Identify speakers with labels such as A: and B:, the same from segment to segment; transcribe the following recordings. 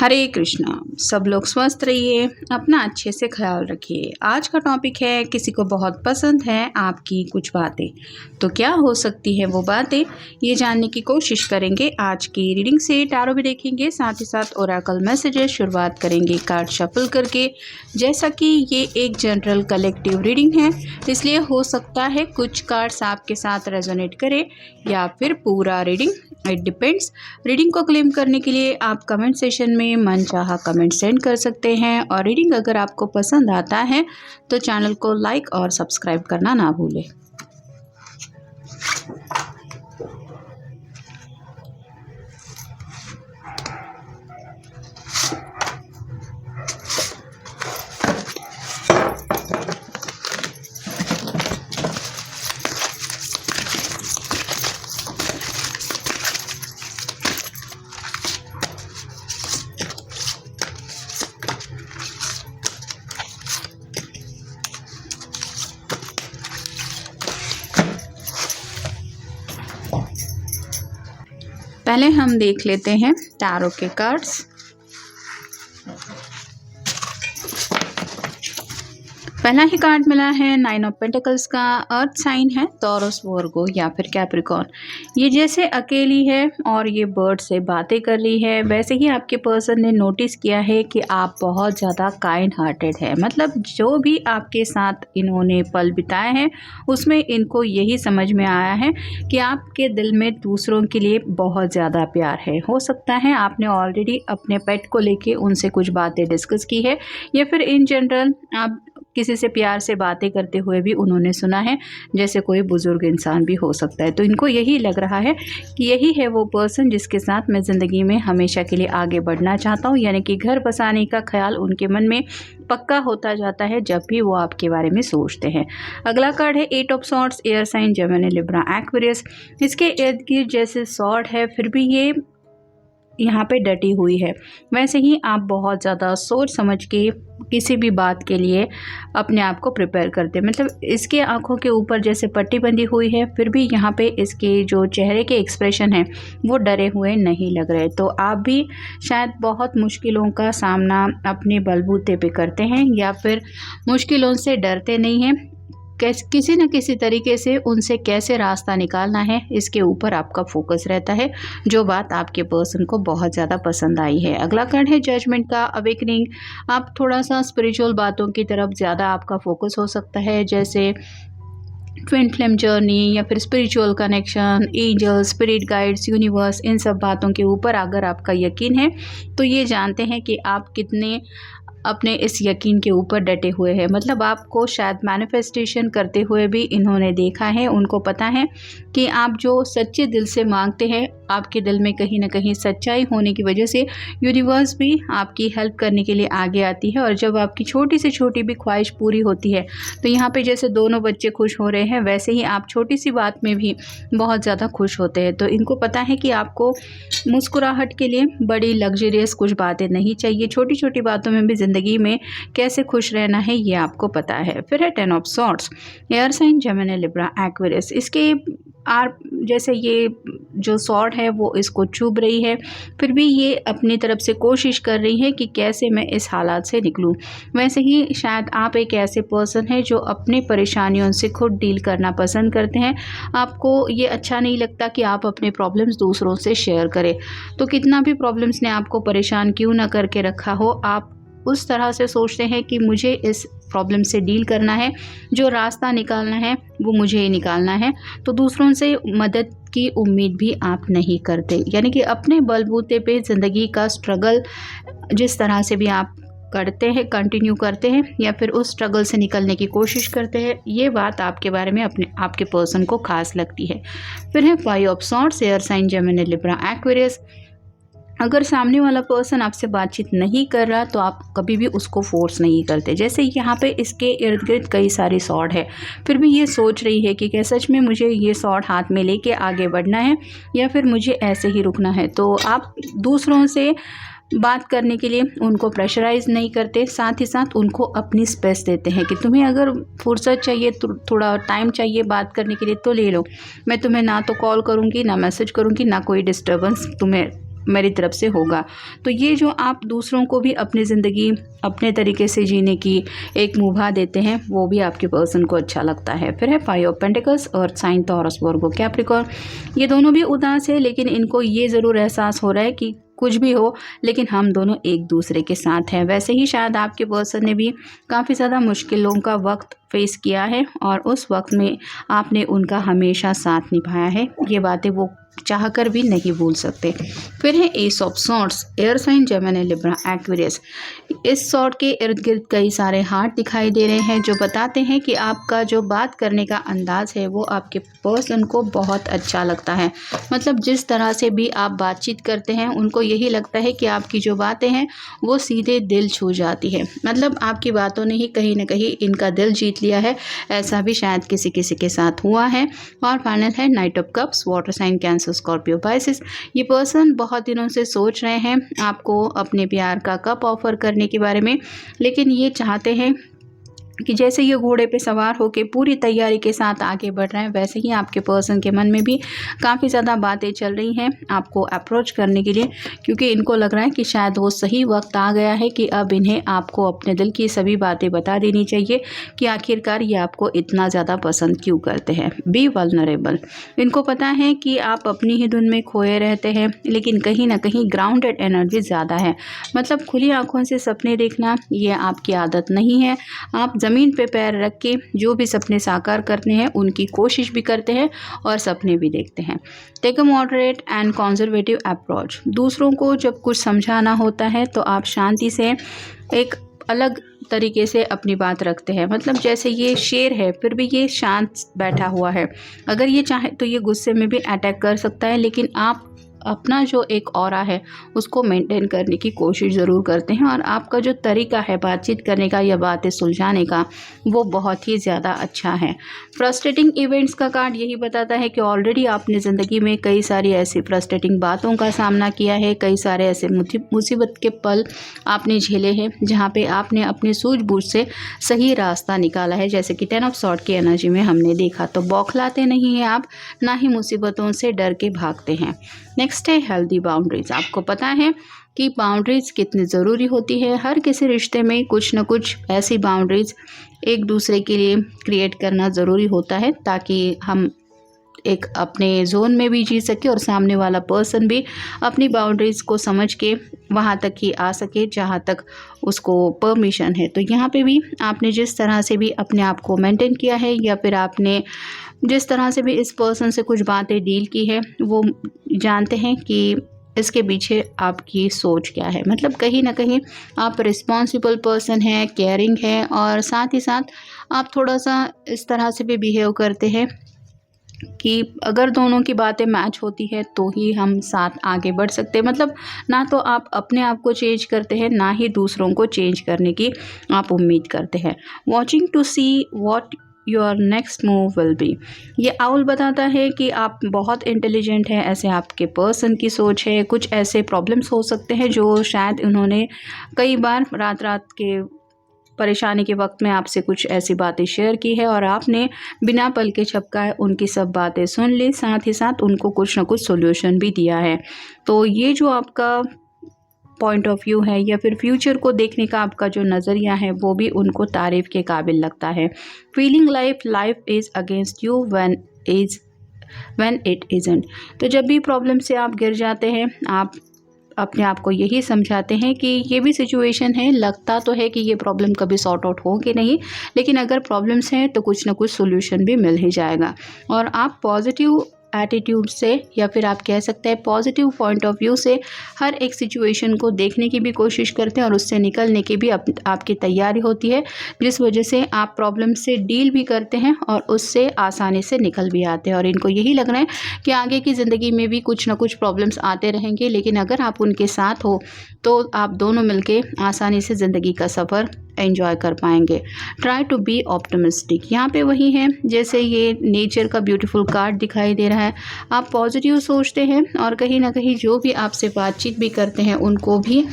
A: हरे कृष्णा। सब लोग स्वस्थ रहिए, अपना अच्छे से ख्याल रखिए। आज का टॉपिक है किसी को बहुत पसंद है आपकी कुछ बातें। तो क्या हो सकती है वो बातें, ये जानने की कोशिश करेंगे। आज की रीडिंग से टैरो भी देखेंगे, साथ ही साथ ओरेकल मैसेजेस शुरुआत करेंगे कार्ड शफल करके। जैसा कि ये एक जनरल कलेक्टिव रीडिंग है, इसलिए हो सकता है कुछ कार्ड्स आपके साथ रेजोनेट करे या फिर पूरा रीडिंग, इट डिपेंड्स। रीडिंग को क्लेम करने के लिए आप कमेंट सेशन में मनचाहा कमेंट सेंड कर सकते हैं। और रीडिंग अगर आपको पसंद आता है तो चैनल को लाइक और सब्सक्राइब करना ना भूलें। पहले हम देख लेते हैं टैरो के कार्ड्स। पहला ही कार्ड मिला है नाइन ऑफ पेंटिकल्स का। अर्थ साइन है टॉरस, वर्गो या फिर कैप्रिकॉर्न। ये जैसे अकेली है और ये बर्ड से बातें कर रही है, वैसे ही आपके पर्सन ने नोटिस किया है कि आप बहुत ज़्यादा काइंड हार्टेड है। मतलब जो भी आपके साथ इन्होंने पल बिताए हैं उसमें इनको यही समझ में आया है कि आपके दिल में दूसरों के लिए बहुत ज़्यादा प्यार है। हो सकता है आपने ऑलरेडी अपने पेट को लेके उनसे कुछ बातें डिस्कस की है, या फिर इन जनरल आप किसी से प्यार से बातें करते हुए भी उन्होंने सुना है, जैसे कोई बुजुर्ग इंसान भी हो सकता है। तो इनको यही लग रहा है कि यही है वो पर्सन जिसके साथ मैं ज़िंदगी में हमेशा के लिए आगे बढ़ना चाहता हूँ। यानी कि घर बसाने का ख्याल उनके मन में पक्का होता जाता है जब भी वो आपके बारे में सोचते हैं। अगला कार्ड है eight of swords, air sign Gemini Libra Aquarius. इसके इर्द गिर्द जैसे सॉर्ड है, फिर भी ये यहाँ पे डटी हुई है। वैसे ही आप बहुत ज़्यादा सोच समझ के किसी भी बात के लिए अपने आप को प्रिपेयर करते हैं। मतलब इसके आंखों के ऊपर जैसे पट्टी बंधी हुई है, फिर भी यहाँ पे इसके जो चेहरे के एक्सप्रेशन हैं वो डरे हुए नहीं लग रहे। तो आप भी शायद बहुत मुश्किलों का सामना अपने बलबूते पे करते हैं, या फिर मुश्किलों से डरते नहीं हैं। किसी न किसी तरीके से उनसे कैसे रास्ता निकालना है, इसके ऊपर आपका फोकस रहता है, जो बात आपके पर्सन को बहुत ज़्यादा पसंद आई है। अगला कार्ड है जजमेंट का, अवेकनिंग। आप थोड़ा सा स्पिरिचुअल बातों की तरफ ज़्यादा आपका फोकस हो सकता है, जैसे ट्विन फ्लेम जर्नी या फिर spiritual connection, angel, spirit guides, universe. इन सब बातों के ऊपर अगर आपका यकीन है तो ये जानते हैं कि आप कितने अपने इस यकीन के ऊपर डटे हुए हैं। मतलब आपको शायद मैनिफेस्टेशन करते हुए भी इन्होंने देखा है। उनको पता है कि आप जो सच्चे दिल से मांगते हैं, आपके दिल में कहीं ना कहीं सच्चाई होने की वजह से यूनिवर्स भी आपकी हेल्प करने के लिए आगे आती है। और जब आपकी छोटी से छोटी भी ख्वाहिश पूरी होती है, तो यहाँ पे जैसे दोनों बच्चे खुश हो रहे हैं, वैसे ही आप छोटी सी बात में भी बहुत ज़्यादा खुश होते हैं। तो इनको पता है कि आपको मुस्कुराहट के लिए बड़ी लग्जरियस कुछ बातें नहीं चाहिए, छोटी छोटी बातों में भी ज़िंदगी में कैसे खुश रहना है ये आपको पता है। फिर है ten of swords, air sign Gemini Libra Aquarius. इसके जैसे ये जो सॉर्ड है वो इसको चुभ रही है, फिर भी ये अपनी तरफ से कोशिश कर रही है कि कैसे मैं इस हालात से निकलूं। वैसे ही शायद आप एक ऐसे पर्सन है जो अपनी परेशानियों से खुद डील करना पसंद करते हैं। आपको ये अच्छा नहीं लगता कि आप अपने प्रॉब्लम्स दूसरों से शेयर करें। तो कितना भी प्रॉब्लम्स ने आपको परेशान क्यों ना करके रखा हो, आप उस तरह से सोचते हैं कि मुझे इस प्रॉब्लम से डील करना है, जो रास्ता निकालना है वो मुझे ही निकालना है। तो दूसरों से मदद की उम्मीद भी आप नहीं करते। यानी कि अपने बलबूते पे ज़िंदगी का स्ट्रगल जिस तरह से भी आप करते हैं, कंटिन्यू करते हैं, या फिर उस स्ट्रगल से निकलने की कोशिश करते हैं, ये बात आपके बारे में आपके पर्सन को खास लगती है। फिर है five of swords, air sign Gemini Libra Aquarius. अगर सामने वाला पर्सन आपसे बातचीत नहीं कर रहा तो आप कभी भी उसको फोर्स नहीं करते। जैसे यहाँ पे इसके इर्द गिर्द कई सारी सॉर्ड है, फिर भी ये सोच रही है कि क्या सच में मुझे ये सॉर्ड हाथ में लेके आगे बढ़ना है या फिर मुझे ऐसे ही रुकना है। तो आप दूसरों से बात करने के लिए उनको प्रेशराइज नहीं करते, साथ ही साथ उनको अपनी स्पेस देते हैं कि तुम्हें अगर फुर्सत चाहिए, थोड़ा टाइम चाहिए बात करने के लिए तो ले लो। मैं तुम्हें ना तो कॉल करूँगी, ना मैसेज करूँगी, ना कोई डिस्टर्बेंस तुम्हें मेरी तरफ से होगा। तो ये जो आप दूसरों को भी अपनी ज़िंदगी अपने तरीके से जीने की एक मुभा देते हैं, वो भी आपके पर्सन को अच्छा लगता है। फिर है 5 of pentacles, earth sign, Taurus, Virgo, Capricorn. ये दोनों भी उदास है, लेकिन इनको ये ज़रूर एहसास हो रहा है कि कुछ भी हो लेकिन हम दोनों एक दूसरे के साथ हैं। वैसे ही शायद आपके पर्सन ने भी काफ़ी ज़्यादा मुश्किलों का वक्त फेस किया है और उस वक्त में आपने उनका हमेशा साथ निभाया है। ये बातें वो चाहकर भी नहीं भूल सकते। फिर है ace of swords, air sign, Gemini, Libra, Aquarius. इस सॉर्ड के इर्द गिर्द कई सारे हार्ट दिखाई दे रहे हैं जो बताते हैं कि आपका जो बात करने का अंदाज है वो आपके पर्सन को बहुत अच्छा लगता है। मतलब जिस तरह से भी आप बातचीत करते हैं उनको यही लगता है कि आपकी जो बातें हैं वो सीधे दिल छू जाती है। मतलब आपकी बातों ने ही कहीं ना कहीं इनका दिल जीत लिया है। ऐसा भी शायद किसी किसी के साथ हुआ है। और फाइनल है knight of cups, water sign, Cancer, Scorpio, Pisces. ये पर्सन बहुत दिनों से सोच रहे हैं आपको अपने प्यार का कप ऑफर करने के बारे में, लेकिन ये चाहते हैं कि जैसे ये घोड़े पे सवार होकर पूरी तैयारी के साथ आगे बढ़ रहे हैं, वैसे ही आपके पर्सन के मन में भी काफ़ी ज़्यादा बातें चल रही हैं आपको अप्रोच करने के लिए, क्योंकि इनको लग रहा है कि शायद वो सही वक्त आ गया है कि अब इन्हें आपको अपने दिल की सभी बातें बता देनी चाहिए कि आखिरकार ये आपको इतना ज़्यादा पसंद क्यों करते हैं। Be vulnerable. इनको पता है कि आप अपनी ही धुन में खोए रहते हैं, लेकिन कहीं ना कहीं ग्राउंडेड एनर्जी ज़्यादा है। मतलब खुली आंखों से सपने देखना ये आपकी आदत नहीं है। आप ज़मीन पे पैर रख के जो भी सपने साकार करते हैं उनकी कोशिश भी करते हैं और सपने भी देखते हैं। Take a moderate and conservative approach. दूसरों को जब कुछ समझाना होता है तो आप शांति से एक अलग तरीके से अपनी बात रखते हैं। मतलब जैसे ये शेर है फिर भी ये शांत बैठा हुआ है, अगर ये चाहे तो ये गुस्से में भी अटैक कर सकता है, लेकिन आप अपना जो एक ऑरा है उसको मेंटेन करने की कोशिश ज़रूर करते हैं और आपका जो तरीका है बातचीत करने का या बातें सुलझाने का वो बहुत ही ज़्यादा अच्छा है। फ्रस्ट्रेटिंग इवेंट्स का कार्ड यही बताता है कि ऑलरेडी आपने ज़िंदगी में कई सारी ऐसी फ्रस्ट्रेटिंग बातों का सामना किया है, कई सारे ऐसे मुसीबत के पल आपने झेले हैं जहाँ पे आपने अपनी सूझबूझ से सही रास्ता निकाला है। जैसे कि 10 ऑफ सॉर्ड की एनर्जी में हमने देखा, तो बौखलाते नहीं हैं आप, ना ही मुसीबतों से डर के भागते हैं। नेक्स्ट है हेल्दी बाउंड्रीज। आपको पता है कि बाउंड्रीज कितनी ज़रूरी होती है। हर किसी रिश्ते में कुछ न कुछ ऐसी बाउंड्रीज एक दूसरे के लिए क्रिएट करना ज़रूरी होता है ताकि हम एक अपने जोन में भी जी सके और सामने वाला पर्सन भी अपनी बाउंड्रीज़ को समझ के वहाँ तक ही आ सके जहाँ तक उसको परमिशन है। तो यहाँ पे भी आपने जिस तरह से भी अपने आप को मेंटेन किया है या फिर आपने जिस तरह से भी इस पर्सन से कुछ बातें डील की है, वो जानते हैं कि इसके पीछे आपकी सोच क्या है। मतलब कहीं ना कहीं आप रिस्पॉन्सिबल पर्सन हैं, केयरिंग है और साथ ही साथ आप थोड़ा सा इस तरह से भी बिहेव करते हैं कि अगर दोनों की बातें मैच होती है तो ही हम साथ आगे बढ़ सकते हैं। मतलब ना तो आप अपने आप को चेंज करते हैं, ना ही दूसरों को चेंज करने की आप उम्मीद करते हैं। Watching to see what your next move will be. ये आउल बताता है कि आप बहुत इंटेलिजेंट हैं, ऐसे आपके पर्सन की सोच है। कुछ ऐसे प्रॉब्लम्स हो सकते हैं जो शायद उन्होंने कई बार रात रात के परेशानी के वक्त में आपसे कुछ ऐसी बातें शेयर की है और आपने बिना पल के झपकाए उनकी सब बातें सुन ली, साथ ही साथ उनको कुछ ना कुछ सॉल्यूशन भी दिया है। तो ये जो आपका पॉइंट ऑफ व्यू है या फिर फ्यूचर को देखने का आपका जो नज़रिया है वो भी उनको तारीफ़ के काबिल लगता है। Feeling life is against you when it isn't. तो जब भी प्रॉब्लम से आप गिर जाते हैं आप अपने आप को यही समझाते हैं कि ये भी सिचुएशन है, लगता तो है कि ये प्रॉब्लम कभी सॉर्ट आउट होगी नहीं, लेकिन अगर प्रॉब्लम्स हैं तो कुछ ना कुछ सोल्यूशन भी मिल ही जाएगा। और आप पॉजिटिव एटीट्यूड से या फिर आप कह सकते हैं पॉजिटिव पॉइंट ऑफ व्यू से हर एक सिचुएशन को देखने की भी कोशिश करते हैं और उससे निकलने की भी आपकी तैयारी होती है, जिस वजह से आप प्रॉब्लम से डील भी करते हैं और उससे आसानी से निकल भी आते हैं। और इनको यही लग रहा है कि आगे की ज़िंदगी में भी कुछ ना कुछ प्रॉब्लम्स आते रहेंगे, लेकिन अगर आप उनके साथ हो तो आप दोनों मिलके आसानी से ज़िंदगी का सफ़र एंजॉय कर पाएंगे। Try to be optimistic. यहाँ पे वही है जैसे ये नेचर का ब्यूटीफुल कार्ड दिखाई दे रहा है। आप पॉजिटिव सोचते हैं और कहीं ना कहीं जो भी आपसे बातचीत भी करते हैं उनको भी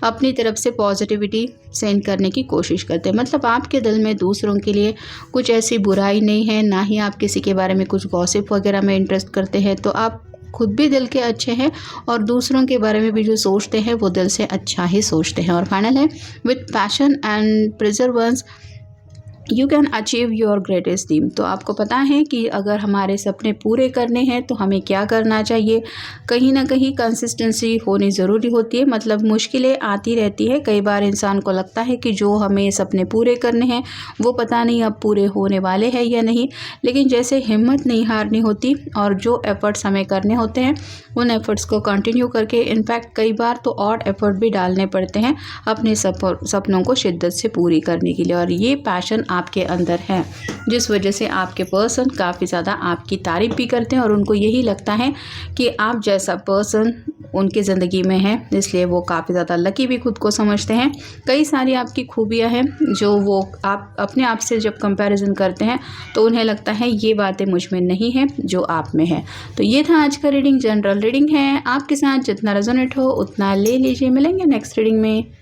A: अपनी तरफ से पॉजिटिविटी सेंड करने की कोशिश करते हैं। मतलब आपके दिल में दूसरों के लिए कुछ ऐसी बुराई नहीं है, ना ही आप किसी के बारे में कुछ गॉसिप वगैरह में इंटरेस्ट करते हैं। तो आप खुद भी दिल के अच्छे हैं और दूसरों के बारे में भी जो सोचते हैं वो दिल से अच्छा ही सोचते हैं। और फाइनल है, with passion and Perseverance you can achieve your greatest dream. तो आपको पता है कि अगर हमारे सपने पूरे करने हैं तो हमें क्या करना चाहिए। कहीं ना कहीं कंसिस्टेंसी होनी ज़रूरी होती है, मतलब मुश्किलें आती रहती है। कई बार इंसान को लगता है कि जो हमें सपने पूरे करने हैं वो पता नहीं अब पूरे होने वाले हैं या नहीं, लेकिन जैसे हिम्मत नहीं हारनी होती और जो एफ़र्ट्स हमें करने होते हैं उन एफ़र्ट्स को कंटिन्यू करके, इनफैक्ट कई बार तो और एफ़र्ट भी डालने पड़ते हैं अपने सपनों को शिद्दत से पूरी करने के लिए। और ये पैशन आपके अंदर है, जिस वजह से आपके पर्सन काफ़ी ज़्यादा आपकी तारीफ़ भी करते हैं और उनको यही लगता है कि आप जैसा पर्सन उनकी ज़िंदगी में है, इसलिए वो काफ़ी ज़्यादा लकी भी खुद को समझते हैं। कई सारी आपकी खूबियाँ हैं जो वो आप अपने आप से जब कंपैरिजन करते हैं तो उन्हें लगता है ये बातें मुझ में नहीं है जो आप में है। तो ये था आज का रीडिंग, जनरल रीडिंग है, आपके साथ जितना रेजोनेट हो उतना ले लीजिए। मिलेंगे नेक्स्ट रीडिंग में।